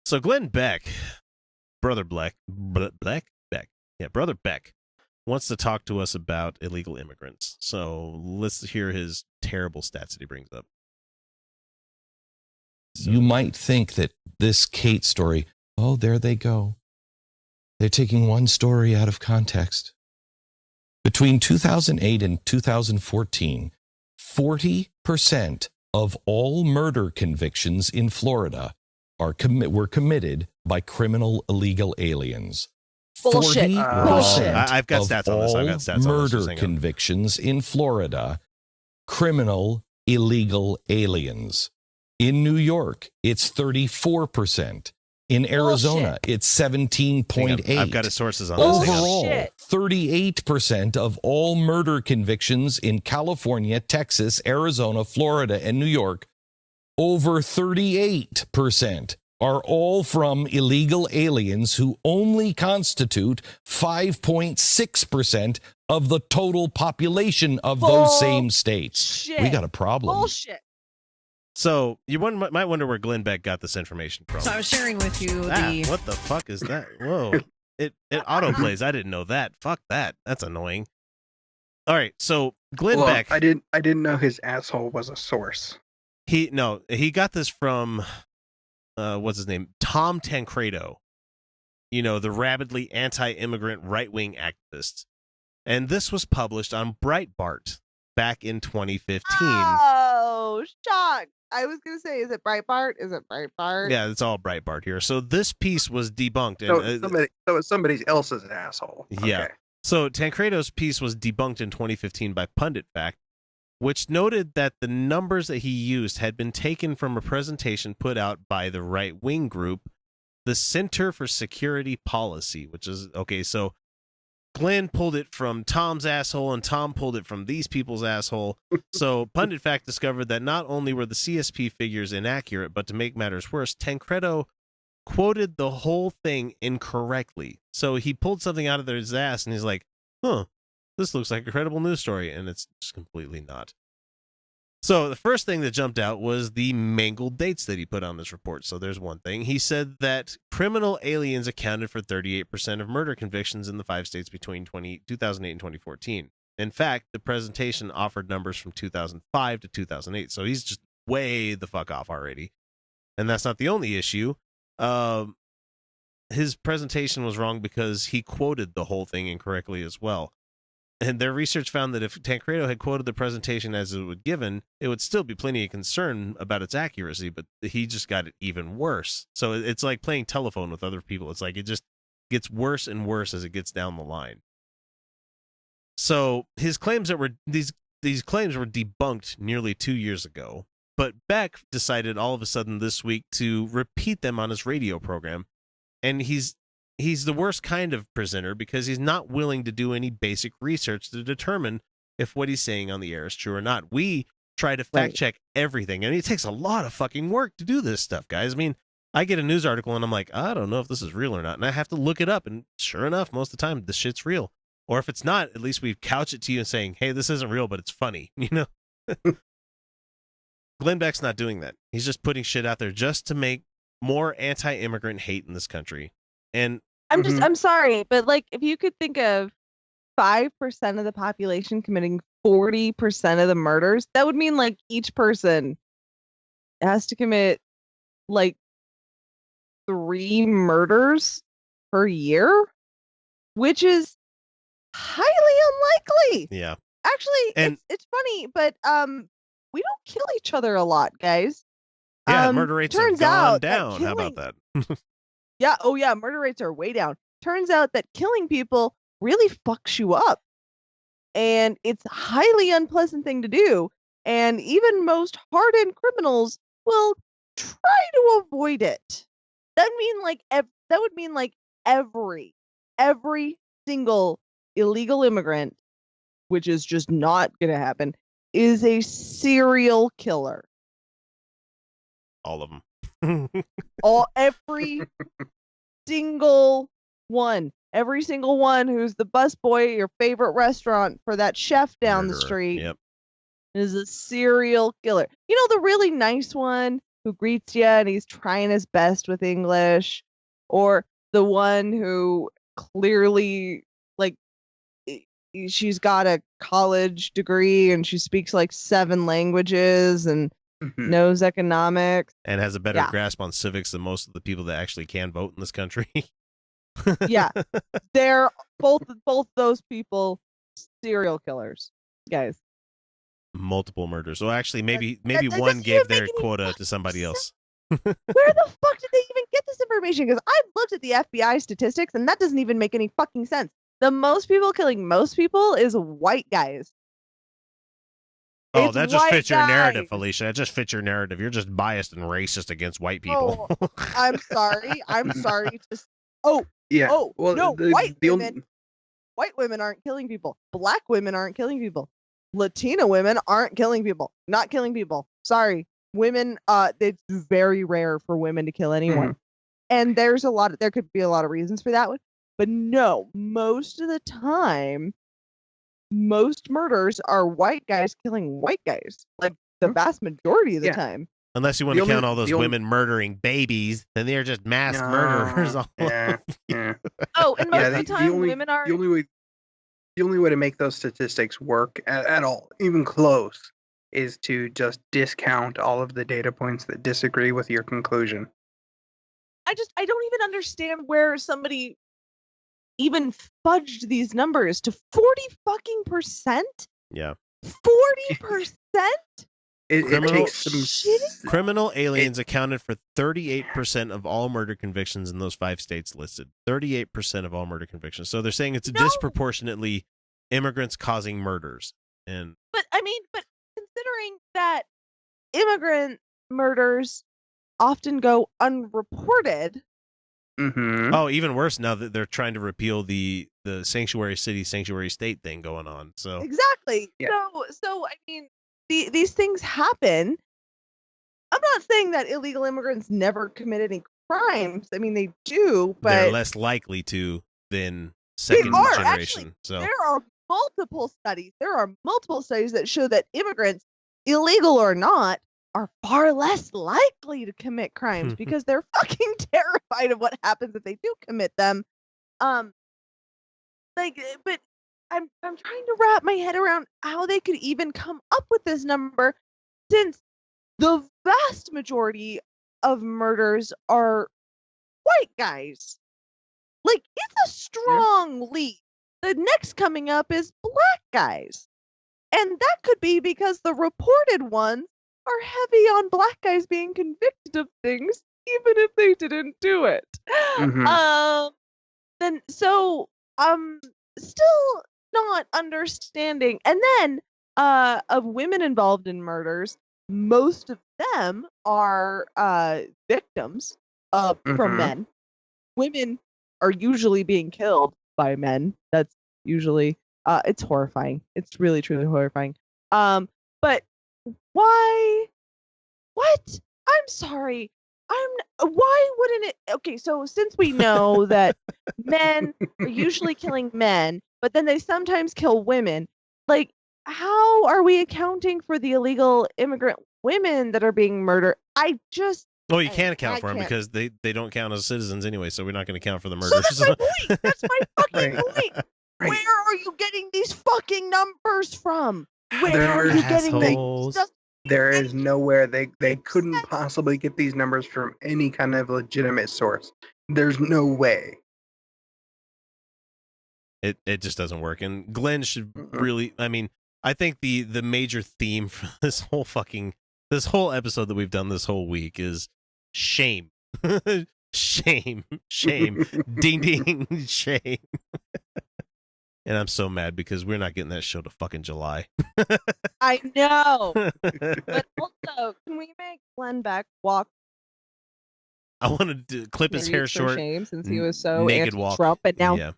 So Glenn Beck, brother Beck, brother Beck, wants to talk to us about illegal immigrants. So let's hear his terrible stats that he brings up. So, you might think that this Kate story, oh, there they go. They're taking one story out of context. Between 2008 and 2014, 40% of all murder convictions in Florida were committed by criminal illegal aliens. Bullshit. 40% I've got stats on this. I've got stats on this. Murder convictions in Florida, criminal illegal aliens. In New York, it's 34%. In Arizona, it's 17.8. I've got his sources on this. Overall, 38% of all murder convictions in California, Texas, Arizona, Florida, and New York, over 38% are all from illegal aliens who only constitute 5.6% of the total population of those same states. We got a problem. Bullshit. So you might wonder where Glenn Beck got this information from. So I was sharing with you what the fuck is that? Whoa. It autoplays. I didn't know that. Fuck that. That's annoying. All right, so Glenn Beck. I didn't know his asshole was a source. He got this from what's his name? Tom Tancredo. You know, the rabidly anti-immigrant right-wing activist. And this was published on Breitbart back in 2015. Oh, shock. I was going to say, is it Breitbart? Is it Breitbart? Yeah, it's all Breitbart here. So this piece was debunked. And, so it's somebody else's asshole. Yeah. Okay. So Tancredo's piece was debunked in 2015 by PunditFact, which noted that the numbers that he used had been taken from a presentation put out by the right-wing group, the Center for Security Policy, which is, okay, so Glenn pulled it from Tom's asshole, and Tom pulled it from these people's asshole. So PunditFact discovered that not only were the CSP figures inaccurate, but to make matters worse, Tancredo quoted the whole thing incorrectly. So he pulled something out of his ass, and he's like, this looks like a credible news story, and it's just completely not. So the first thing that jumped out was the mangled dates that he put on this report. So there's one thing. He said that criminal aliens accounted for 38% of murder convictions in the 5 states between 2008 and 2014. In fact, the presentation offered numbers from 2005 to 2008. So he's just way the fuck off already. And that's not the only issue. His presentation was wrong because he quoted the whole thing incorrectly as well. And their research found that if Tancredo had quoted the presentation as it was given, it would still be plenty of concern about its accuracy, but he just got it even worse. So it's like playing telephone with other people. It's like it just gets worse and worse as it gets down the line. So his claims that were these claims were debunked nearly 2 years ago, but Beck decided all of a sudden this week to repeat them on his radio program, and he's the worst kind of presenter because he's not willing to do any basic research to determine if what he's saying on the air is true or not. We try to fact check everything, and it takes a lot of fucking work to do this stuff, guys. I mean, I get a news article and I'm like, I don't know if this is real or not, and I have to look it up, and sure enough, most of the time, this shit's real. Or if it's not, at least we couch it to you and saying, hey, this isn't real, but it's funny, you know? Glenn Beck's not doing that. He's just putting shit out there just to make more anti-immigrant hate in this country. And I'm sorry, but like, if you could think of 5% of the population committing 40% of the murders, that would mean like each person has to commit like 3 murders per year, which is highly unlikely. Yeah. Actually, it's funny, but we don't kill each other a lot, guys. Yeah, murder rates have gone down. How about that? Yeah, murder rates are way down. Turns out that killing people really fucks you up. And it's a highly unpleasant thing to do. And even most hardened criminals will try to avoid it. That would mean like every single illegal immigrant, which is just not going to happen, is a serial killer. All of them. Every single one. Every single one who's the busboy at your favorite restaurant for that chef down the street is a serial killer. You know, the really nice one who greets you and he's trying his best with English, or the one who clearly, like, she's got a college degree and she speaks like 7 languages and knows economics and has a better Yeah. grasp on civics than most of the people that actually can vote in this country. Yeah, they're both those people serial killers, guys. Multiple murders. So actually, maybe that one doesn't gave even their make any quota to fucking somebody else. Where the fuck did they even get this information? Because I've looked at the FBI statistics and that doesn't even make any fucking sense. The most people killing most people is white guys. Oh, It's that just white fits your narrative, guys. Felicia. That just fits your narrative. You're just biased and racist against white people. Oh, I'm sorry. I'm sorry to. Oh, Yeah. oh, well, no, white the women. White women aren't killing people. Black women aren't killing people. Latina women aren't killing people. Not killing people. Sorry. Women, it's very rare for women to kill anyone. And there could be a lot of reasons for that one. But no, most of the time, most murders are white guys killing white guys. Like the vast majority of the time. Unless you want to count all those women murdering babies, then they're just mass murderers. Yeah. Oh, and most of the time, women are. The only way to make those statistics work at all, even close, is to just discount all of the data points that disagree with your conclusion. I don't even understand where somebody even fudged these numbers to 40%. Yeah. 40%? It takes some criminal aliens accounted for 38% of all murder convictions in those 5 states listed. 38% of all murder convictions. So they're saying it's disproportionately immigrants causing murders. But considering that immigrant murders often go unreported. Oh, even worse now that they're trying to repeal the sanctuary city, sanctuary state thing going on. So exactly. Yeah. So I mean, these things happen. I'm not saying that illegal immigrants never commit any crimes. I mean, they do, but they're less likely to than second generation. Actually, so there are multiple studies. There are multiple studies that show that immigrants, illegal or not, are far less likely to commit crimes because they're fucking terrified of what happens if they do commit them. But I'm trying to wrap my head around how they could even come up with this number, since the vast majority of murders are white guys. Like, it's a strong lead. The next coming up is black guys. And that could be because the reported ones are heavy on black guys being convicted of things, even if they didn't do it. Still not understanding. And then, of women involved in murders, most of them are victims from men. Women are usually being killed by men. That's usually it's horrifying. It's really, truly horrifying. But why? What? I'm sorry. Why wouldn't it? Okay, so since we know that men are usually killing men, but then they sometimes kill women, like, how are we accounting for the illegal immigrant women that are being murdered? Well, you can't account for them because they don't count as citizens anyway, so we're not going to count for the So murders. that's my point. That's my fucking point. Right. Where are you getting these fucking numbers from? Where are you getting these? There is nowhere they couldn't possibly get these numbers from any kind of legitimate source. There's no way. It just doesn't work. And Glenn should really, I mean, I think the major theme for this whole episode that we've done this whole week is shame. Shame. Ding ding, shame. And I'm so mad because we're not getting that show to fucking July. I know. But also, can we make Glenn Beck walk? I wanted to clip his hair short. Shame, since he was so naked anti-Trump, and now,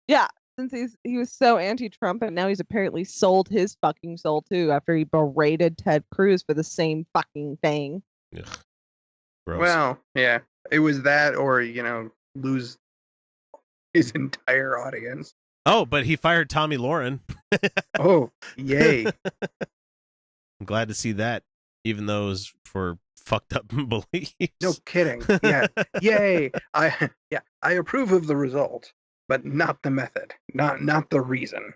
yeah, since he was so anti-Trump, and now he's apparently sold his fucking soul too after he berated Ted Cruz for the same fucking thing. Ugh. Gross. Well, yeah, it was that, or lose his entire audience. Oh, but he fired Tommy Lauren. Oh, yay. I'm glad to see that, even though it was for fucked up beliefs. No kidding. Yeah. Yay. I approve of the result, but not the method. Not the reason.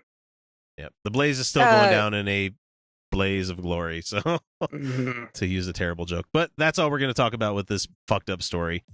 Yeah, the blaze is still going down in a blaze of glory. So, Mhm. to use a terrible joke, but that's all we're going to talk about with this fucked up story.